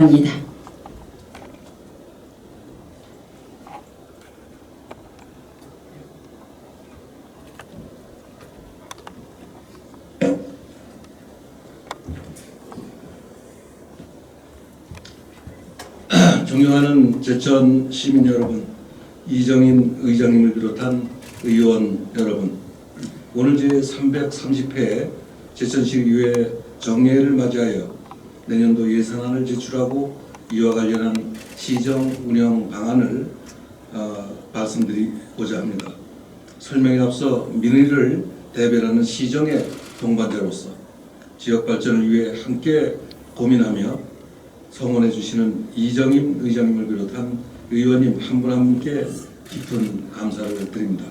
합니다. 존경하는 제천 시민 여러분, 이정인 의장님을 비롯한 의원 여러분, 오늘 제330회 제천시의회 정례를 맞이하여 내년도 예산안을 제출하고 이와 관련한 시정 운영 방안을 말씀드리고자 합니다. 설명에 앞서 민의를 대변하는 시정의 동반자로서 지역 발전을 위해 함께 고민하며 성원해 주시는 이정임 의장님을 비롯한 의원님 한 분 한 분께 깊은 감사를 드립니다.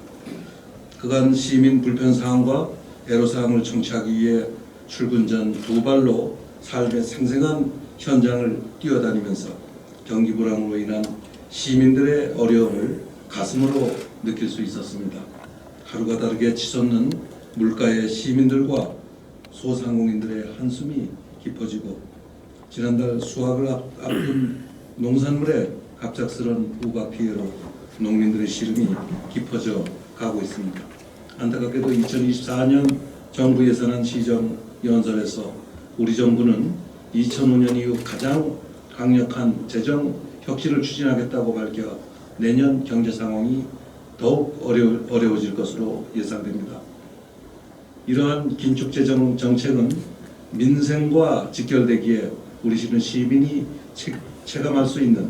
그간 시민 불편 사항과 애로 사항을 청취하기 위해 출근 전 두 발로 삶의 생생한 현장을 뛰어다니면서 경기 불황으로 인한 시민들의 어려움을 가슴으로 느낄 수 있었습니다. 하루가 다르게 치솟는 물가에 시민들과 소상공인들의 한숨이 깊어지고 지난달 수확을 앞둔 농산물의 갑작스런 우박 피해로 농민들의 시름이 깊어져 가고 있습니다. 안타깝게도 2024년 정부 예산안 시정 연설에서 우리 정부는 2005년 이후 가장 강력한 재정 혁신을 추진하겠다고 밝혀 내년 경제 상황이 더욱 어려워질 것으로 예상됩니다. 이러한 긴축 재정 정책은 민생과 직결되기에 우리 시민이 체감할 수 있는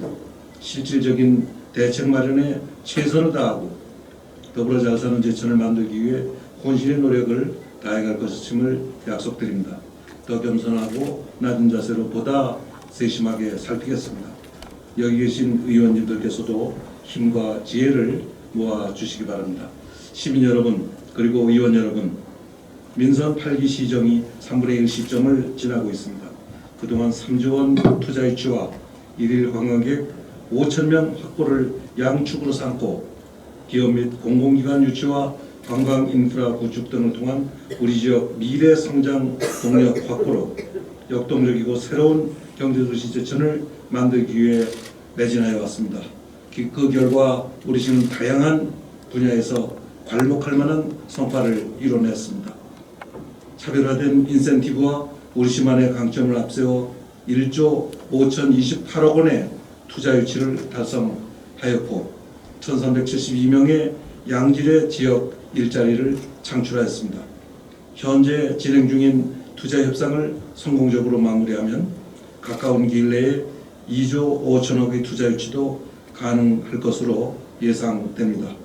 실질적인 대책 마련에 최선을 다하고 더불어 잘 사는 제천을 만들기 위해 혼신의 노력을 다해갈 것임을 약속드립니다. 더 겸손하고 낮은 자세로 보다 세심하게 살피겠습니다. 여기 계신 의원님들께서도 힘과 지혜를 모아주시기 바랍니다. 시민 여러분 그리고 의원 여러분, 민선 8기 시정이 3분의 1 시점을 지나고 있습니다. 그동안 3조 원 투자 유치와 일일 관광객 5,000명 확보를 양축으로 삼고 기업 및 공공기관 유치와 관광 인프라 구축 등을 통한 우리 지역 미래 성장 동력 확보로 역동적이고 새로운 경제도시 제천을 만들기 위해 매진하여 왔습니다. 그 결과 우리 시는 다양한 분야에서 괄목할 만한 성과를 이뤄냈습니다. 차별화된 인센티브와 우리 시만의 강점을 앞세워 1조 5,028억 원의 투자 유치를 달성하였고 1,372명의 양질의 지역 일자리를 창출하였습니다. 현재 진행 중인 투자 협상을 성공적으로 마무리하면 가까운 기일 내에 2조 5천억의 투자 유치도 가능할 것으로 예상됩니다.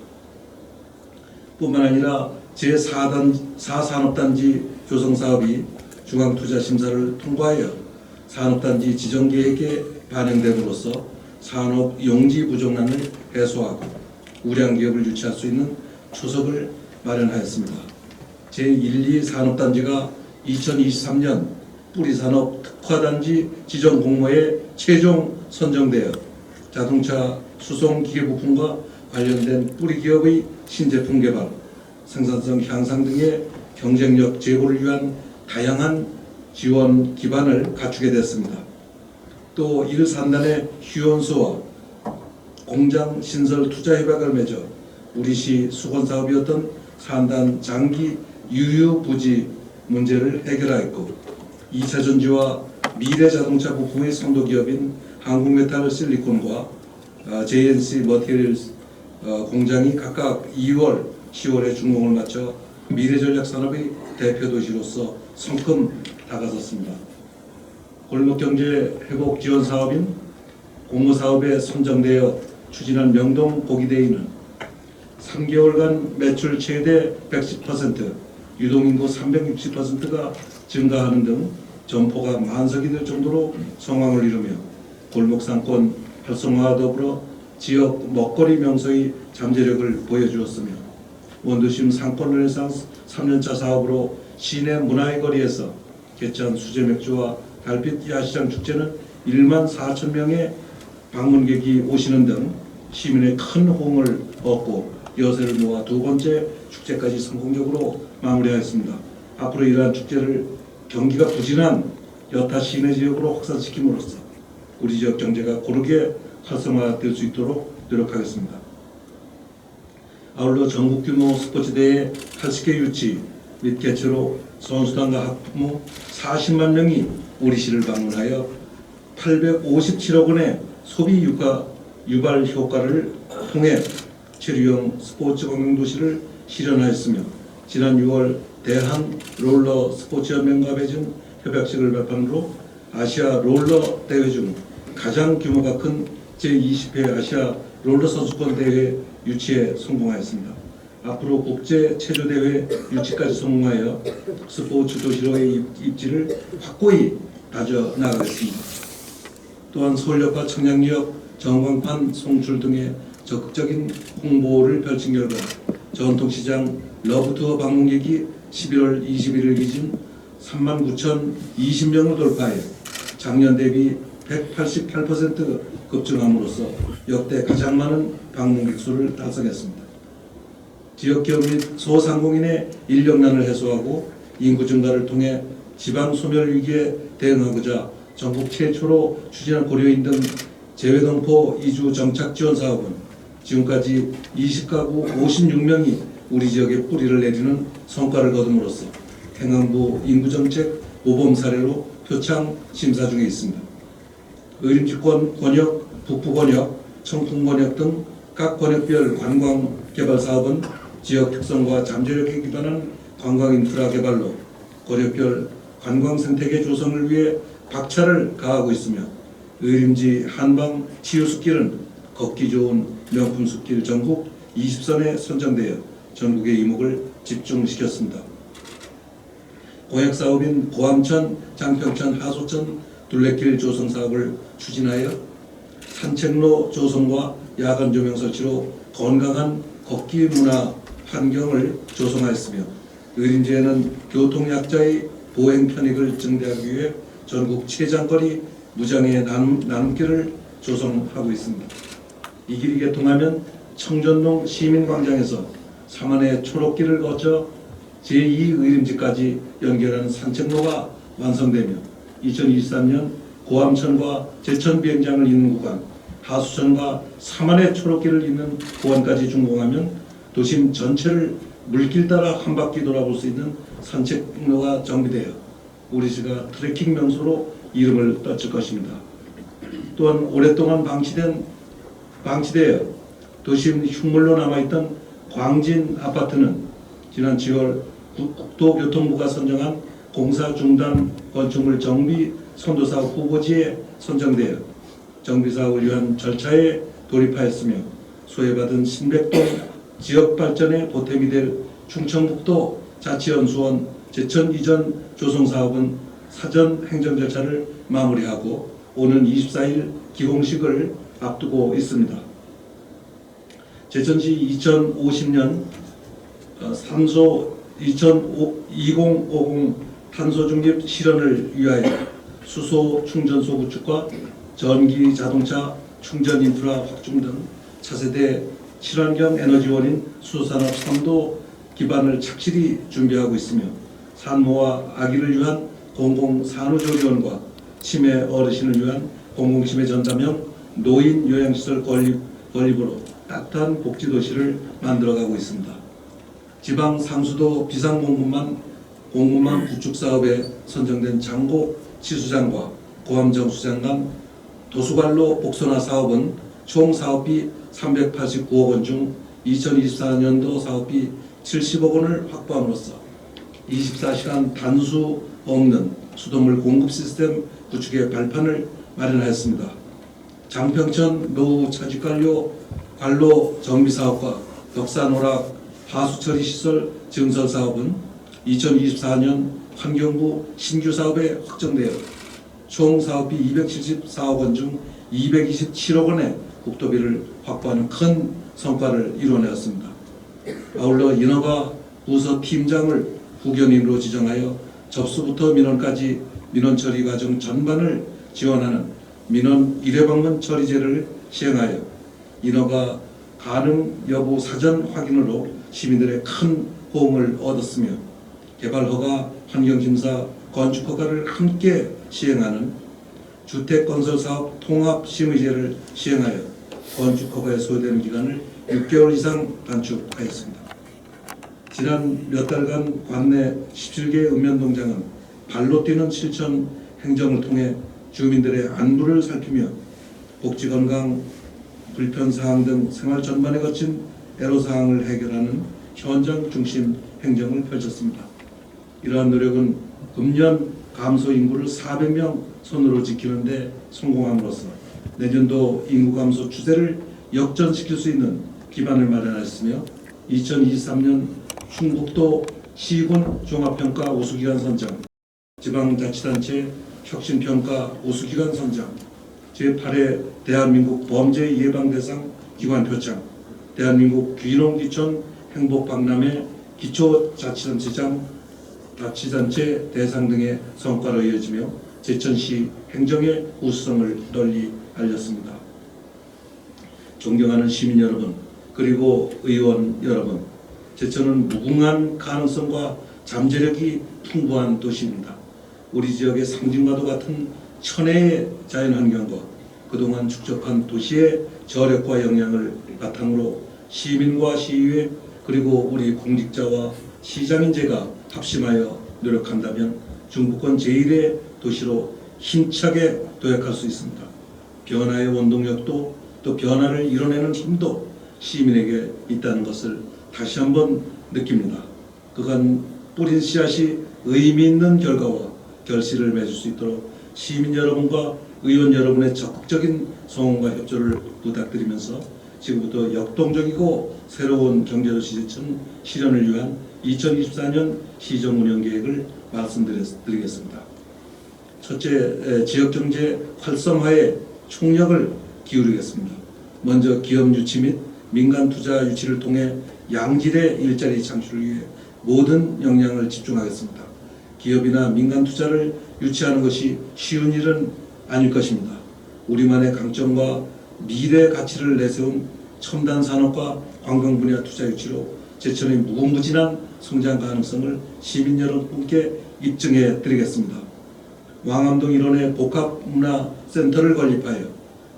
뿐만 아니라 제4산업단지 조성사업이 중앙투자심사를 통과하여 산업단지 지정계획에 반영됨으로써 산업 용지 부족난을 해소하고 우량기업을 유치할 수 있는 초석을 마련하였습니다. 제1, 2산업단지가 2023년 뿌리산업 특화단지 지정 공모에 최종 선정되어 자동차 수송기계부품과 관련된 뿌리기업의 신제품 개발, 생산성 향상 등의 경쟁력 제고를 위한 다양한 지원 기반을 갖추게 됐습니다. 또 1산단의 휴원소와 공장 신설 투자 협약을 맺어 우리시 수건사업이었던 산단 장기 유휴부지 문제를 해결하였고 2차 전지와 미래자동차 부품의 선도기업인 한국메탈실리콘과 JNC 머티리얼스 공장이 각각 2월, 10월에 준공을 마쳐 미래전략산업의 대표도시로서 성큼 다가섰습니다. 골목경제 회복 지원 사업인 공모사업에 선정되어 추진한 명동 고기대이는 3개월간 매출 최대 110%, 유동인구 360%가 증가하는 등 점포가 만석이 될 정도로 성황을 이루며 골목상권 활성화와 더불어 지역 먹거리 명소의 잠재력을 보여주었으며 원도심 상권 르네상스 3년차 사업으로 시내 문화의 거리에서 개천 수제맥주와 달빛 야시장 축제는 1만 4천 명의 방문객이 오시는 등 시민의 큰 호응을 얻고 여세를 모아 두 번째 축제까지 성공적으로 마무리하였습니다. 앞으로 이러한 축제를 경기가 부진한 여타 시내 지역으로 확산시킴으로써 우리 지역 경제가 고르게 활성화될 수 있도록 노력하겠습니다. 아울러 전국 규모 스포츠대회 80개 유치 및 개최로 선수단과 학부모 40만 명이 우리 시를 방문하여 857억 원의 소비 유발 효과를 통해 체류형 스포츠 공용도시를 실현하였으며 지난 6월 대한 롤러 스포츠연맹과 맺은 협약식을 발판으로 아시아 롤러 대회 중 가장 규모가 큰 제20회 아시아 롤러 선수권 대회 유치에 성공하였습니다. 앞으로 국제 체조 대회 유치까지 성공하여 스포츠 도시로의 입지를 확고히 다져 나가겠습니다. 또한 서울역과 청량리역, 전광판, 송출 등의 적극적인 홍보를 펼친 결과 전통시장 러브투어 방문객이 11월 21일 기준 39,020명을 돌파해 작년 대비 188% 급증함으로써 역대 가장 많은 방문객 수를 달성했습니다. 지역 기업 및 소상공인의 인력난을 해소하고 인구 증가를 통해 지방 소멸 위기에 대응하고자 전국 최초로 추진한 고려인 등 재외동포 이주 정착 지원 사업은 지금까지 20가구 56명이 우리 지역에 뿌리를 내리는 성과를 거둠으로써 행안부 인구정책 모범 사례로 표창 심사 중에 있습니다. 의림주권 권역, 북부권역, 청풍권역 등 각 권역별 관광 개발 사업은 지역 특성과 잠재력에 기반한 관광 인프라 개발로 권역별 관광 생태계 조성을 위해 박차를 가하고 있으며 의림지 한방 치유숲길은 걷기 좋은 명품 숲길 전국 20선에 선정되어 전국의 이목을 집중시켰습니다. 공약사업인 고암천, 장평천, 하소천 둘레길 조성 사업을 추진하여 산책로 조성과 야간 조명 설치로 건강한 걷기 문화 환경을 조성하였으며 의림지에는 교통약자의 보행 편익을 증대하기 위해 전국 최장거리 무장의 나눔길을 조성하고 있습니다. 이 길이 개통하면 청전동 시민광장에서 삼안의 초록길을 거쳐 제2의림지까지 연결하는 산책로가 완성되며 2023년 고암천과 제천 비행장을 잇는 구간, 하수천과 삼안의 초록길을 잇는 구간까지 준공하면 도심 전체를 물길 따라 한 바퀴 돌아볼 수 있는 산책로가 정비되어 우리 시가 트레킹 명소로 이름을 떨칠 것입니다. 또한 오랫동안 방치되어 도심 흉물로 남아있던 광진 아파트는 지난 10월 국토교통부가 선정한 공사 중단 건축물 정비 선도사업 후보지에 선정되어 정비사업을 위한 절차에 돌입하였으며 소외받은 신백동 지역발전의 보탬이 될 충청북도 자치연수원 제천 이전 조성사업은 사전 행정 절차를 마무리하고 오는 24일 기공식을 앞두고 있습니다. 제천시 2050년 탄소 2050 탄소 중립 실현을 위하여 수소 충전소 구축과 전기 자동차 충전 인프라 확충 등 차세대 친환경 에너지원인 수소산업 3도 기반을 착실히 준비하고 있으며 산모와 아기를 위한 공공산후조리원과 치매 어르신을 위한 공공치매 전담형 노인 요양시설 건립으로 따뜻한 복지도시를 만들어가고 있습니다. 지방 상수도 비상공무만 구축사업에 선정된 장곡 치수장과 고암정수장 간 도수관로 복선화 사업은 총 사업비 389억 원 중 2024년도 사업비 70억 원을 확보함으로써 24시간 단수 없는 수돗물 공급 시스템 구축의 발판을 마련하였습니다. 장평천 노후 차직관로 정비 사업과 덕산오락 하수처리 시설 증설 사업은 2024년 환경부 신규 사업에 확정되어 총 사업비 274억 원 중 227억 원의 국토비를 확보하는 큰 성과를 이뤄내었습니다. 아울러 인허가 부서 팀장을 후견인으로 지정하여 접수부터 민원까지 민원 처리 과정 전반을 지원하는 민원 1회 방문 처리제를 시행하여 인허가 가능 여부 사전 확인으로 시민들의 큰 호응을 얻었으며 개발허가, 환경심사, 건축허가를 함께 시행하는 주택건설사업 통합심의제를 시행하여 건축 허가에 소요되는 기간을 6개월 이상 단축하였습니다. 지난 몇 달간 관내 17개 읍면동장은 발로 뛰는 실천 행정을 통해 주민들의 안부를 살피며 복지, 건강, 불편사항 등 생활 전반에 거친 애로사항을 해결하는 현장 중심 행정을 펼쳤습니다. 이러한 노력은 금년 감소 인구를 400명 선으로 지키는 데 성공함으로써 내년도 인구 감소 추세를 역전시킬 수 있는 기반을 마련하였으며 2023년 충북도 시군 종합평가 우수기관 선정, 지방자치단체 혁신평가 우수기관 선정, 제8회 대한민국 범죄 예방 대상 기관 표창, 대한민국 귀농귀촌 행복박람회 기초자치단체 대상 등의 성과로 이어지며 제천시 행정의 우수성을 널리 알렸습니다. 존경하는 시민 여러분, 그리고 의원 여러분, 제천은 무궁한 가능성과 잠재력이 풍부한 도시입니다. 우리 지역의 상징과도 같은 천혜의 자연환경과 그동안 축적한 도시의 저력과 역량을 바탕으로 시민과 시의회 그리고 우리 공직자와 시장인제가 합심하여 노력한다면 중부권 제1의 도시로 힘차게 도약할 수 있습니다. 변화의 원동력도 또 변화를 이뤄내는 힘도 시민에게 있다는 것을 다시 한번 느낍니다. 그간 뿌린 씨앗이 의미 있는 결과와 결실을 맺을 수 있도록 시민 여러분과 의원 여러분의 적극적인 성원과 협조를 부탁드리면서 지금부터 역동적이고 새로운 경제도시 제천 실현을 위한 2024년 시정운영계획을 말씀드리겠습니다. 첫째, 지역경제 활성화에 총력을 기울이겠습니다. 먼저 기업 유치 및 민간 투자 유치를 통해 양질의 일자리 창출을 위해 모든 역량을 집중하겠습니다. 기업이나 민간 투자를 유치하는 것이 쉬운 일은 아닐 것입니다. 우리만의 강점과 미래 가치를 내세운 첨단 산업과 관광 분야 투자 유치로 제천의 무궁무진한 성장 가능성을 시민 여러분께 입증해 드리겠습니다. 왕암동 일원의 복합문화센터를 건립하여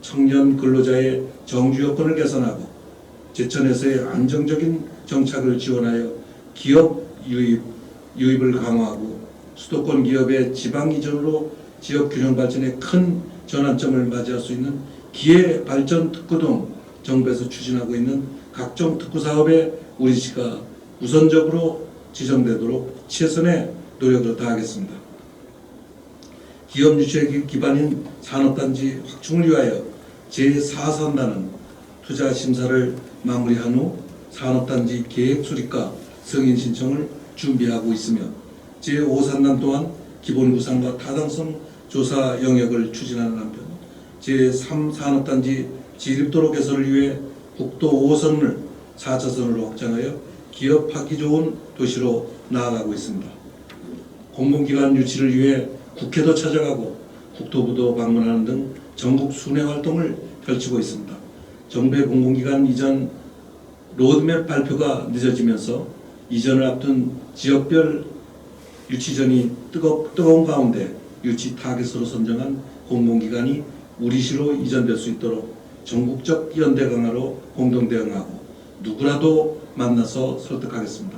청년 근로자의 정주 여건을 개선하고 제천에서의 안정적인 정착을 지원하여 기업 유입을 강화하고 수도권 기업의 지방 이전으로 지역 균형 발전에 큰 전환점을 맞이할 수 있는 기회 발전 특구 등 정부에서 추진하고 있는 각종 특구 사업에 우리 시가 우선적으로 지정되도록 최선의 노력을 다하겠습니다. 기업 유치의 기반인 산업단지 확충을 위하여 제4산단은 투자 심사를 마무리한 후 산업단지 계획 수립과 승인 신청을 준비하고 있으며 제5산단 또한 기본 구상과 타당성 조사 영역을 추진하는 한편 제3산업단지 지립도로 개설을 위해 국도 5호선을 4차선으로 확장하여 기업하기 좋은 도시로 나아가고 있습니다. 공공기관 유치를 위해 국회도 찾아가고 국토부도 방문하는 등 전국 순회 활동을 펼치고 있습니다. 정부의 공공기관 이전 로드맵 발표가 늦어지면서 이전을 앞둔 지역별 유치전이 뜨거운 가운데 유치 타겟으로 선정한 공공기관이 우리시로 이전될 수 있도록 전국적 연대 강화로 공동 대응하고 누구라도 만나서 설득하겠습니다.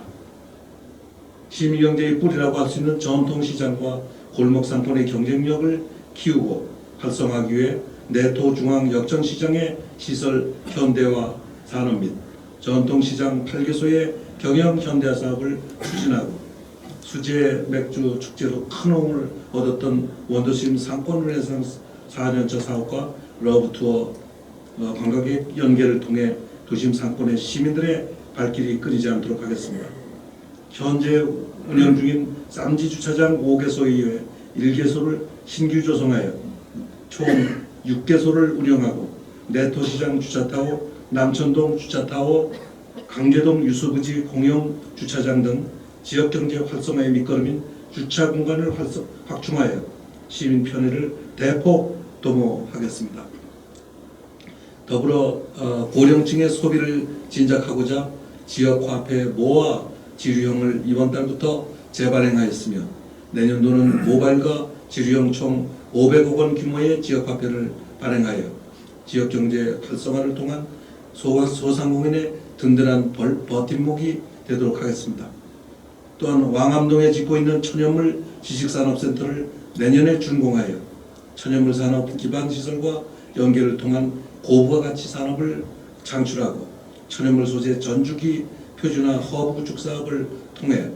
시민경제의 뿌리라고 할 수 있는 전통시장과 골목상권의 경쟁력을 키우고 활성화하기 위해 내토 중앙 역전시장의 시설 현대화 산업 및 전통시장 8개소의 경영 현대화 사업을 추진하고 수제 맥주 축제로 큰 호응을 얻었던 원도심 상권 르네상스 4년차 사업과 러브투어 관광객 연계를 통해 도심 상권의 시민들의 발길이 끊이지 않도록 하겠습니다. 현재 운영 중인 쌈지 주차장 5개소 이외 1개소를 신규 조성하여 총 6개소를 운영하고 내토시장 주차타워, 남천동 주차타워, 강계동 유수부지 공영 주차장 등 지역경제 활성화의 밑거름인 주차 공간을 확충하여 시민 편의를 대폭 도모하겠습니다. 더불어 고령층의 소비를 진작하고자 지역화폐 모아 지류형을 이번 달부터 재발행하였으며 내년도는 모바일과 지류형 총 500억 원 규모의 지역화폐를 발행하여 지역경제 활성화를 통한 소상공인의 든든한 버팀목이 되도록 하겠습니다. 또한 왕암동에 짓고 있는 천연물 지식산업센터를 내년에 준공하여 천연물 산업 기반 시설과 연계를 통한 고부가 가치 산업을 창출하고 천연물 소재 전주기 표준화 허브 구축 사업을 통해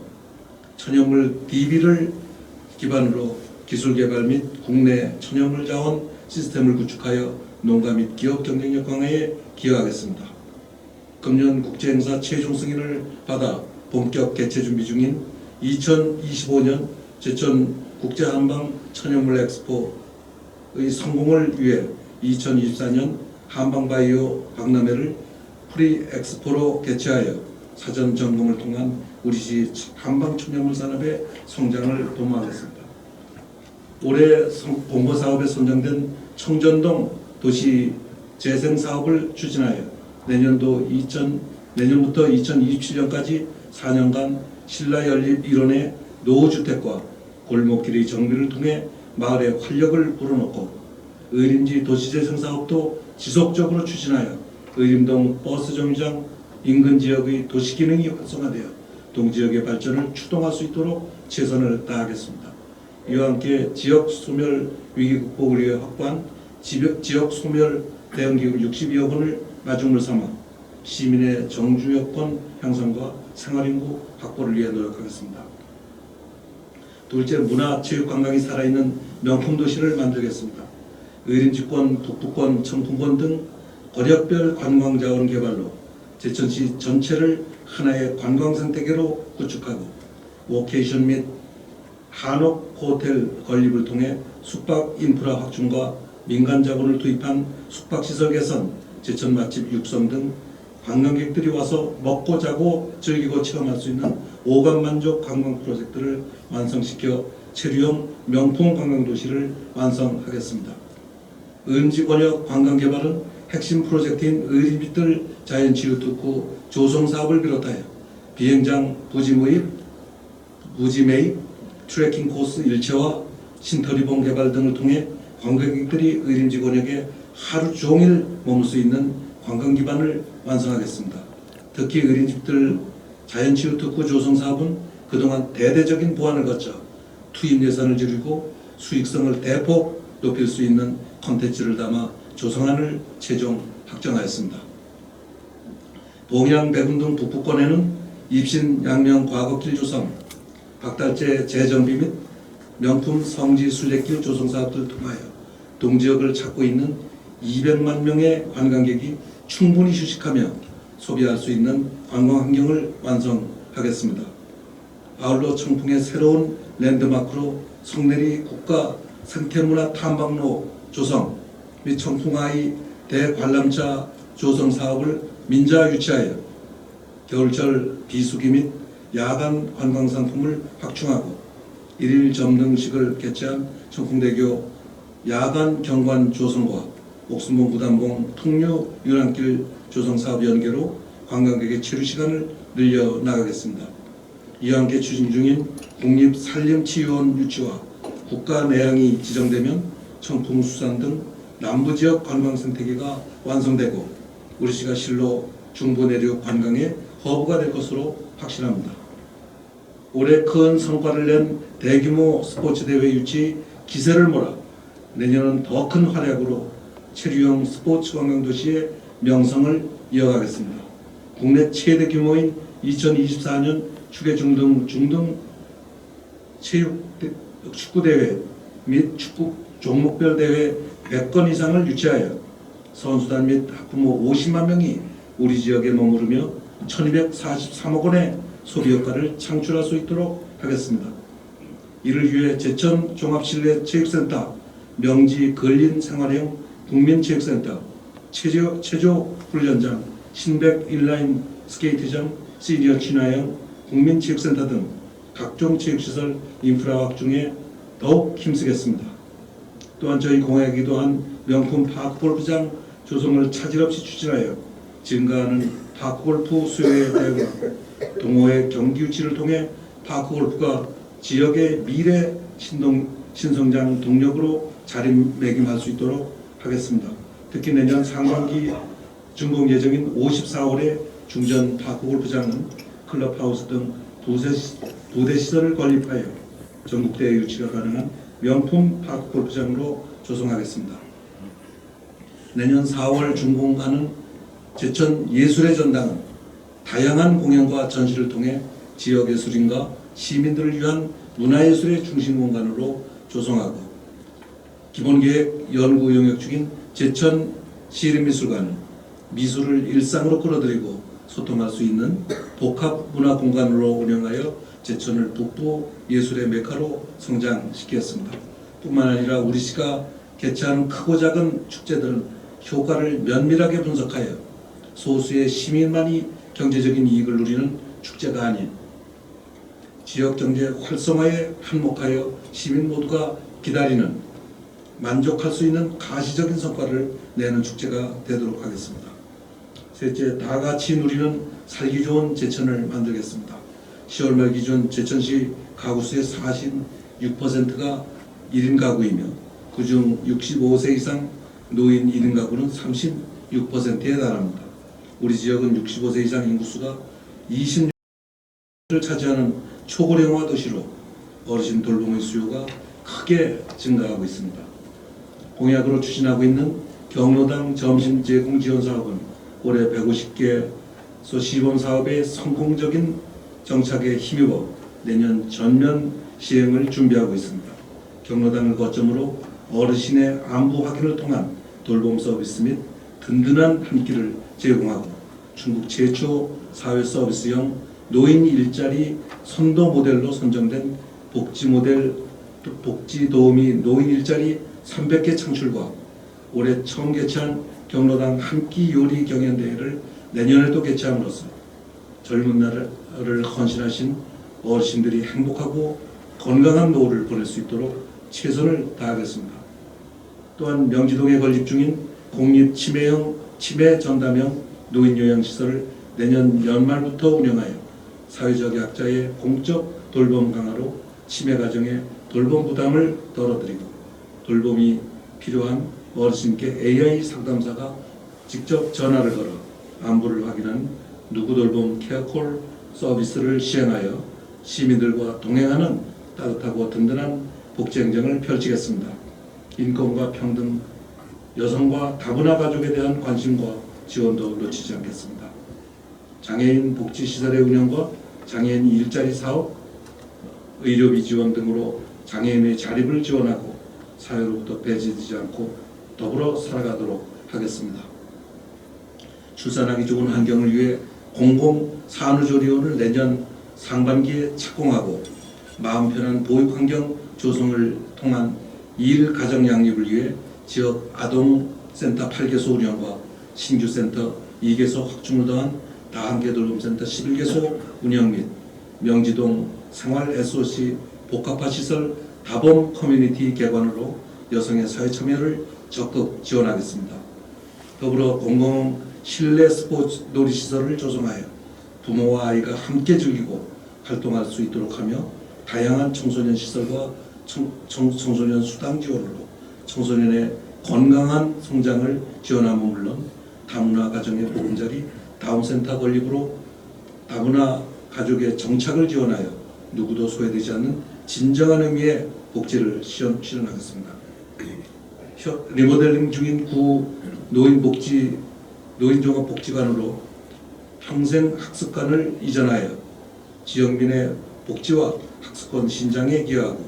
천연물 DB를 기반으로 기술 개발 및 국내 천연물 자원 시스템을 구축하여 농가 및 기업 경쟁력 강화에 기여하겠습니다. 금년 국제행사 최종 승인을 받아 본격 개최 준비 중인 2025년 제천 국제한방 천연물 엑스포의 성공을 위해 2024년 한방바이오 박람회를 프리 엑스포로 개최하여 사전 점검을 통한 우리시 한방 천연물 산업의 성장을 도모하겠습니다. 올해 공모사업에 선정된 청전동 도시 재생 사업을 추진하여 내년부터 2027년까지 4년간 신라 연립 일원의 노후주택과 골목길의 정비를 통해 마을에 활력을 불어넣고 의림지 도시재생 사업도 지속적으로 추진하여 의림동 버스 정류장 인근 지역의 도시기능이 활성화되어 동지역의 발전을 추동할 수 있도록 최선을 다하겠습니다. 이와 함께 지역 소멸 위기 극복을 위해 확보한 지역 소멸 대응기금 62억 원을 마중물 삼아 시민의 정주 여건 향상과 생활인구 확보를 위해 노력하겠습니다. 둘째, 문화, 체육, 관광이 살아있는 명품 도시를 만들겠습니다. 의림지권, 북부권, 청풍권 등 권역별 관광자원 개발로 제천시 전체를 하나의 관광 생태계로 구축하고 워케이션 및 한옥 호텔 건립을 통해 숙박 인프라 확충과 민간 자본을 투입한 숙박시설 개선, 제천 맛집 육성 등 관광객들이 와서 먹고 자고 즐기고 체험할 수 있는 오감만족 관광 프로젝트를 완성시켜 체류형 명품 관광도시를 완성하겠습니다. 의림지 권역 관광개발은 핵심 프로젝트인 의림집들 자연치유특구 조성사업을 비롯하여 비행장 부지 매입, 트레킹 코스 일체화, 신터리봉 개발 등을 통해 관광객들이 의림지 권역에 하루 종일 머물 수 있는 관광 기반을 완성하겠습니다. 특히 의림집들 자연치유특구 조성사업은 그동안 대대적인 보완을 거쳐 투입 예산을 줄이고 수익성을 대폭 높일 수 있는 콘텐츠를 담아 조성안을 최종 확정하였습니다. 동양 백운동 북부권에는 입신 양명 과거길 조성, 박달재 재정비 및 명품 성지 순례길 조성 사업들을 통하여 동지역을 찾고 있는 200만 명의 관광객이 충분히 휴식하며 소비할 수 있는 관광 환경을 완성하겠습니다. 아울러 청풍의 새로운 랜드마크로 성내리 국가 생태문화 탐방로 조성 및 청풍아이 대관람차 조성 사업을 민자 유치하여 겨울철 비수기 및 야간 관광 상품을 확충하고 일일 점등식을 개최한 청풍대교 야간 경관 조성과 옥순봉 부담봉 통유 유람길 조성 사업 연계로 관광객의 체류 시간을 늘려 나가겠습니다. 이와 함께 추진 중인 국립산림치유원 유치와 국가 내양이 지정되면 청풍 수산 등 남부 지역 관광 생태계가 완성되고 우리시가 실로 중부 내륙 관광의 허브가 될 것으로 확신합니다. 올해 큰 성과를 낸 대규모 스포츠 대회 유치 기세를 몰아 내년은 더 큰 활약으로 체류형 스포츠 관광도시의 명성을 이어가겠습니다. 국내 최대 규모인 2024년 축구 중등 축구대회 및 축구 종목별 대회 100건 이상을 유치하여 선수단 및 학부모 50만 명이 우리 지역에 머무르며 1243억 원의 소비 효과를 창출할 수 있도록 하겠습니다. 이를 위해 제천 종합실내체육센터, 명지 근린 생활형 국민체육센터, 체조 훈련장, 신백 인라인 스케이트장, 시니어 친화형 국민체육센터 등 각종 체육시설 인프라 확충에 더욱 힘쓰겠습니다. 또한 저희 공약이 또한 명품 파크골프장 조성을 차질 없이 추진하여 증가하는 파크골프 수요에 대응하고 동호회 경기 유치를 통해 파크골프가 지역의 미래 신성장 동력으로 자리매김할 수 있도록 하겠습니다. 특히 내년 상반기 준공 예정인 54홀의 중전 파크 골프장은 클럽하우스 등 부대 시설을 건립하여 전국대회 유치가 가능한 명품 파크 골프장으로 조성하겠습니다. 내년 4월 준공하는 제천 예술의 전당은 다양한 공연과 전시를 통해 지역 예술인과 시민들을 위한 문화예술의 중심 공간으로 조성하고, 기본계획 연구 영역 중인 제천 시립미술관은 미술을 일상으로 끌어들이고 소통할 수 있는 복합 문화 공간으로 운영하여 제천을 북부 예술의 메카로 성장시켰습니다. 뿐만 아니라 우리시가 개최하는 크고 작은 축제들은 효과를 면밀하게 분석하여 소수의 시민만이 경제적인 이익을 누리는 축제가 아닌 지역 경제 활성화에 한몫하여 시민 모두가 기다리는, 만족할 수 있는 가시적인 성과를 내는 축제가 되도록 하겠습니다. 셋째, 다 같이 누리는 살기 좋은 제천을 만들겠습니다. 10월 말 기준 제천시 가구수의 46%가 1인 가구이며 그중 65세 이상 노인 1인 가구는 36%에 달합니다. 우리 지역은 65세 이상 인구수가 26%를 차지하는 초고령화 도시로 어르신 돌봄의 수요가 크게 증가하고 있습니다. 공약으로 추진하고 있는 경로당 점심 제공 지원 사업은 올해 150개소 시범 사업의 성공적인 정착에 힘입어 내년 전면 시행을 준비하고 있습니다. 경로당을 거점으로 어르신의 안부 확인을 통한 돌봄 서비스 및 든든한 한 끼를 제공하고, 중국 최초 사회 서비스형 노인 일자리 선도 모델로 선정된 복지 도우미 노인 일자리 300개 창출과 올해 처음 개최한 경로당 한 끼 요리 경연대회를 내년에도 개최함으로써 젊은 날을 헌신하신 어르신들이 행복하고 건강한 노후를 보낼 수 있도록 최선을 다하겠습니다. 또한 명지동에 건립 중인 공립 치매 전담형 노인요양시설을 내년 연말부터 운영하여 사회적 약자의 공적 돌봄 강화로 치매 가정의 돌봄 부담을 덜어드리고, 돌봄이 필요한 어르신께 AI 상담사가 직접 전화를 걸어 안부를 확인하는 누구돌봄 케어콜 서비스를 시행하여 시민들과 동행하는 따뜻하고 든든한 복지행정을 펼치겠습니다. 인권과 평등, 여성과 다문화 가족에 대한 관심과 지원도 놓치지 않겠습니다. 장애인 복지시설의 운영과 장애인 일자리 사업, 의료비 지원 등으로 장애인의 자립을 지원하고 사회로부터 배제되지 않고 더불어 살아가도록 하겠습니다. 출산하기 좋은 환경을 위해 공공산후조리원을 내년 상반기에 착공하고, 마음 편한 보육환경 조성을 통한 일가정 양립을 위해 지역 아동센터 8개소 운영과 신규 센터 2개소 확충을 더한 다한계 돌봄센터 11개소 운영 및 명지동 생활 SOC 복합화시설 다봄 커뮤니티 개관으로 여성의 사회 참여를 적극 지원하겠습니다. 더불어 공공 실내 스포츠 놀이시설을 조성하여 부모와 아이가 함께 즐기고 활동할 수 있도록 하며, 다양한 청소년 시설과 청소년 수당 지원으로 청소년의 건강한 성장을 지원함은 물론 다문화 가정의 보금자리 다운센터 건립으로 다문화 가족의 정착을 지원하여 누구도 소외되지 않는 진정한 의미의 복지를 실현하겠습니다. 리모델링 중인 구 노인종합복지관으로 평생학습관을 이전하여 지역민의 복지와 학습권 신장에 기여하고,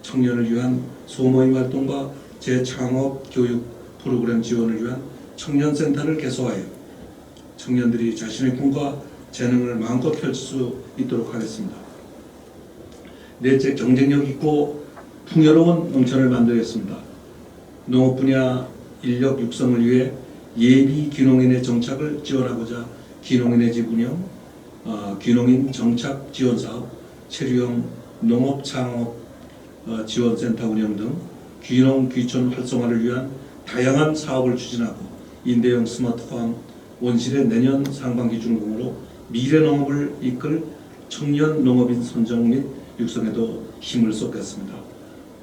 청년을 위한 소모임 활동과 재창업 교육 프로그램 지원을 위한 청년센터를 개소하여 청년들이 자신의 꿈과 재능을 마음껏 펼칠 수 있도록 하겠습니다. 넷째, 경쟁력 있고 풍요로운 농촌을 만들겠습니다. 농업 분야 인력 육성을 위해 예비 귀농인의 정착을 지원하고자 귀농인의 집 운영, 귀농인 정착 지원 사업, 체류형 농업 창업 지원센터 운영 등 귀농 귀촌 활성화를 위한 다양한 사업을 추진하고, 임대형 스마트팜 원실의 내년 상반기 준공으로 미래 농업을 이끌 청년 농업인 선정 및 육성에도 힘을 쏟겠습니다.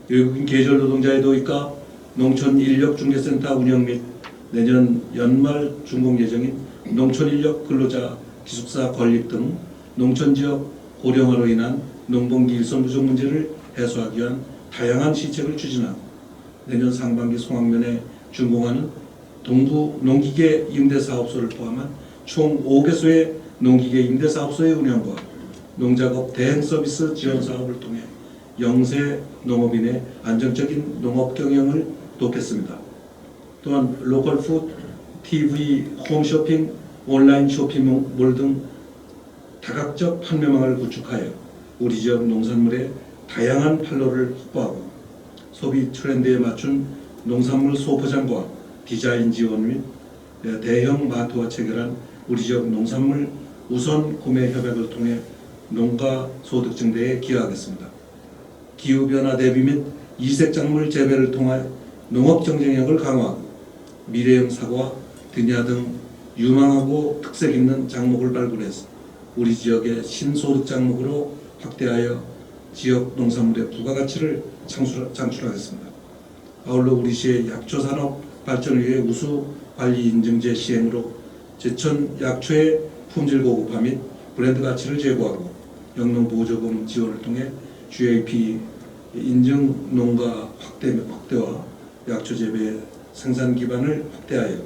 외국인 계절 노동자의 도입과 농촌인력중개센터 운영 및 내년 연말 준공 예정인 농촌인력 근로자 기숙사 건립 등 농촌지역 고령화로 인한 농번기 일손 부족 문제를 해소하기 위한 다양한 시책을 추진하고 내년 상반기 송악면에 준공하는 동부 농기계 임대사업소를 포함한 총 5개소의 농기계 임대사업소의 운영과 농작업 대행 서비스 지원 사업을 통해 영세 농업인의 안정적인 농업 경영을 돕겠습니다. 또한 로컬 푸드, TV, 홈쇼핑, 온라인 쇼핑몰 등 다각적 판매망을 구축하여 우리 지역 농산물의 다양한 판로를 확보하고 소비 트렌드에 맞춘 농산물 소포장과 디자인 지원 및 대형 마트와 체결한 우리 지역 농산물 우선 구매 협약을 통해 농가 소득 증대에 기여하겠습니다. 기후변화 대비 및 이색작물 재배를 통해 농업 경쟁력을 강화하고 미래형 사과, 드냐 등 유망하고 특색 있는 작목을 발굴해서 우리 지역의 신소득 작목으로 확대하여 지역 농산물의 부가가치를 창출하겠습니다. 아울러 우리 시의 약초산업 발전을 위해 우수관리인증제 시행으로 제천 약초의 품질 고급화 및 브랜드 가치를 제고하고 영농보조금 지원을 통해 GAP 인증 농가 확대와 약초 재배 생산 기반을 확대하여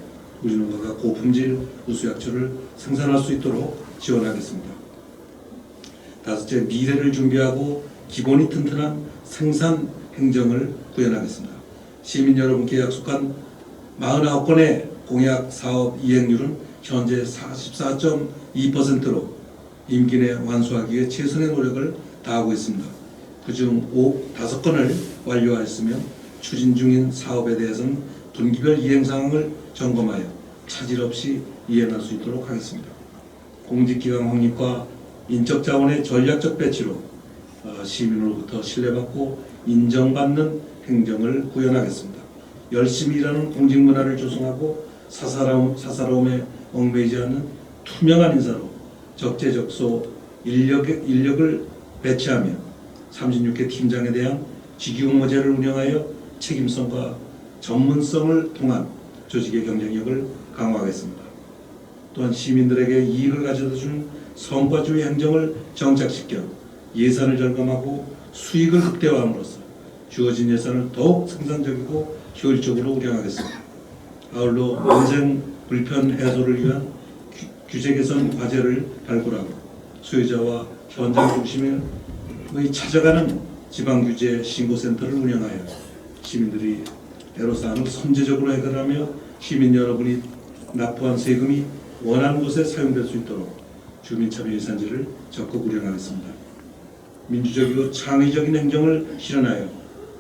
우리 농가가 고품질 우수약초를 생산할 수 있도록 지원하겠습니다. 다섯째, 미래를 준비하고 기본이 튼튼한 생산 행정을 구현하겠습니다. 시민 여러분께 약속한 49건의 공약 사업 이행률은 현재 44.2%로 임기 내 완수하기 위해 최선의 노력을 다하고 있습니다. 그중 5건을 완료하였으며 추진 중인 사업에 대해서는 분기별 이행 상황을 점검하여 차질 없이 이행할 수 있도록 하겠습니다. 공직기강 확립과 인적 자원의 전략적 배치로 시민으로부터 신뢰받고 인정받는 행정을 구현하겠습니다. 열심히 일하는 공직 문화를 조성하고 사사로움에 얽매이지 않는 투명한 인사로 적재적소 인력을 배치하며 36개 팀장에 대한 직위공모제를 운영하여 책임성과 전문성을 통한 조직의 경쟁력을 강화하겠습니다. 또한 시민들에게 이익을 가져다 주는 성과주의 행정을 정착시켜 예산을 절감하고 수익을 극대화함으로써 주어진 예산을 더욱 생산적이고 효율적으로 운영하겠습니다. 아울러 민생 불편 해소를 위한 규제 개선 과제를 발굴하고 소유자와 현장 중심의 찾아가는 지방규제 신고센터를 운영하여 시민들이 애로사항을 선제적으로 해결하며 시민 여러분이 납부한 세금이 원하는 곳에 사용될 수 있도록 주민참여 예산제를 적극 운영하겠습니다. 민주적이고 창의적인 행정을 실현하여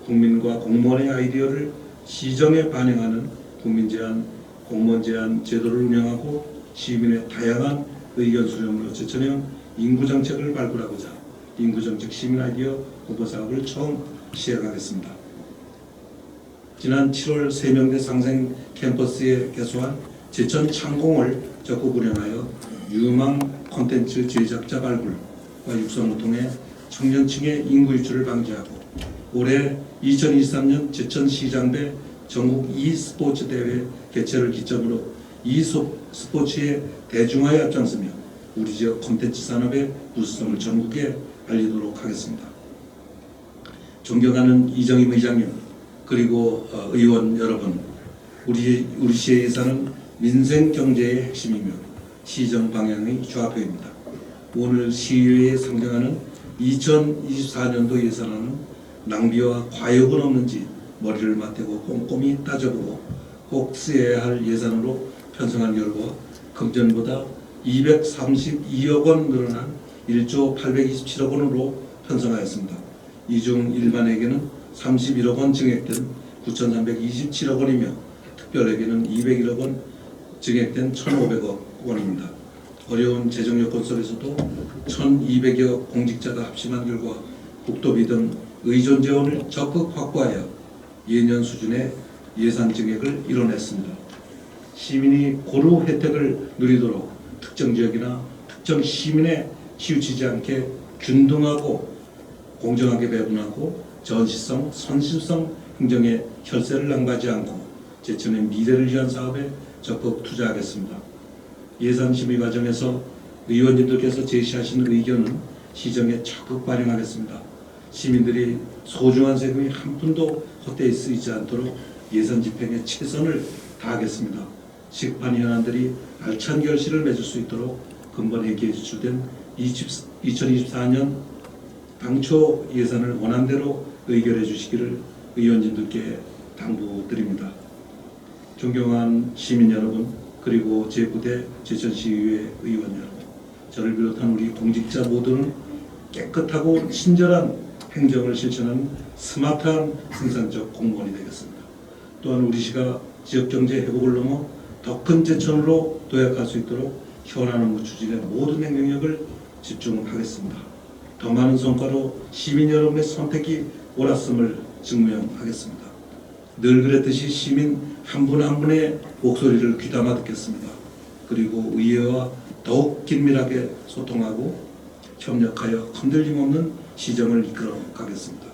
국민과 공무원의 아이디어를 시정에 반영하는 국민제안, 공무원제안 제도를 운영하고 시민의 다양한 의견 수렴으로 제천형 인구정책을 발굴하고자 인구정책 시민 아이디어 공모사업을 처음 시행하겠습니다. 지난 7월 세명대 상생 캠퍼스에 개소한 제천 창공을 적극 운영하여 유망 콘텐츠 제작자 발굴과 육성을 통해 청년층의 인구 유출을 방지하고 올해 2023년 제천시장대 전국 e스포츠 대회 개최를 기점으로 e스포츠의 대중화에 앞장서며 우리 지역 콘텐츠 산업의 우수성을 전국에 알리도록 하겠습니다. 존경하는 이정임 의장님 그리고 의원 여러분, 우리 시의 예산은 민생 경제의 핵심이며 시정 방향의 좌표입니다. 오늘 시의회에 상정하는 2024년도 예산안은 낭비와 과욕은 없는지 머리를 맞대고 꼼꼼히 따져보고 꼭 쓰여야 할 예산으로 편성한 결과 금전보다 232억 원 늘어난 1조 827억 원으로 편성하였습니다. 이 중 일반에게는 31억 원 증액된 9,327억 원이며 특별에게는 201억 원 증액된 1,500억 원입니다. 어려운 재정 여건 속에서도 1,200여 공직자가 합심한 결과 국도비 등 의존 재원을 적극 확보하여 예년 수준의 예산 증액을 이뤄냈습니다. 시민이 고루 혜택을 누리도록 특정 지역이나 특정 시민에 치우치지 않게 균등하고 공정하게 배분하고 전시성, 선실성 행정의 혈세를 낭비하지 않고 제천의 미래를 위한 사업에 적극 투자하겠습니다. 예산 심의 과정에서 의원님들께서 제시하신 의견은 시정에 적극 반영하겠습니다. 시민들이 소중한 세금이 한 푼도 헛되이 쓰이지 않도록 예산 집행에 최선을 다하겠습니다. 시급한 현안들이 알찬 결실을 맺을 수 있도록 근본회계에 제출된 2024년 당초 예산을 원안대로 의결해 주시기를 의원님들께 당부드립니다. 존경한 시민 여러분, 그리고 제9대 제천시의회 의원 여러분, 저를 비롯한 우리 공직자 모두는 깨끗하고 친절한 행정을 실천하는 스마트한 생산적 공무원이 되겠습니다. 또한 우리 시가 지역경제 회복을 넘어 더 큰 제천으로 도약할 수 있도록 현안 업무 추진의 모든 행정력을 집중하겠습니다. 더 많은 성과로 시민 여러분의 선택이 옳았음을 증명하겠습니다. 늘 그랬듯이 시민 한 분 한 분의 목소리를 귀담아 듣겠습니다. 그리고 의회와 더욱 긴밀하게 소통하고 협력하여 흔들림 없는 시정을 이끌어 가겠습니다.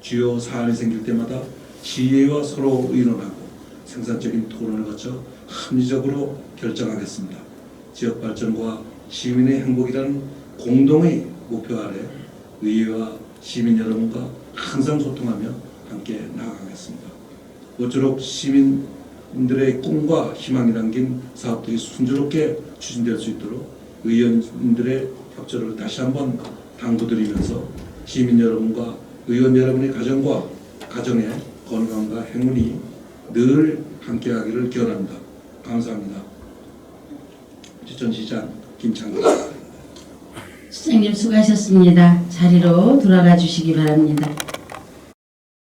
주요 사안이 생길 때마다 시의회와 서로 의논하고 생산적인 토론을 거쳐 합리적으로 결정하겠습니다. 지역 발전과 시민의 행복이라는 공동의 목표 아래 의회와 시민 여러분과 항상 소통하며 함께 나아가겠습니다. 모쪼록 시민들의 꿈과 희망이 담긴 사업들이 순조롭게 추진될 수 있도록 의원님들의 협조를 다시 한번 당부드리면서 시민 여러분과 의원 여러분의 가정과 가정의 건강과 행운이 늘 함께하기를 기원합니다. 감사합니다. 제천시장 김창규. 시장님 수고하셨습니다. 자리로 돌아가 주시기 바랍니다.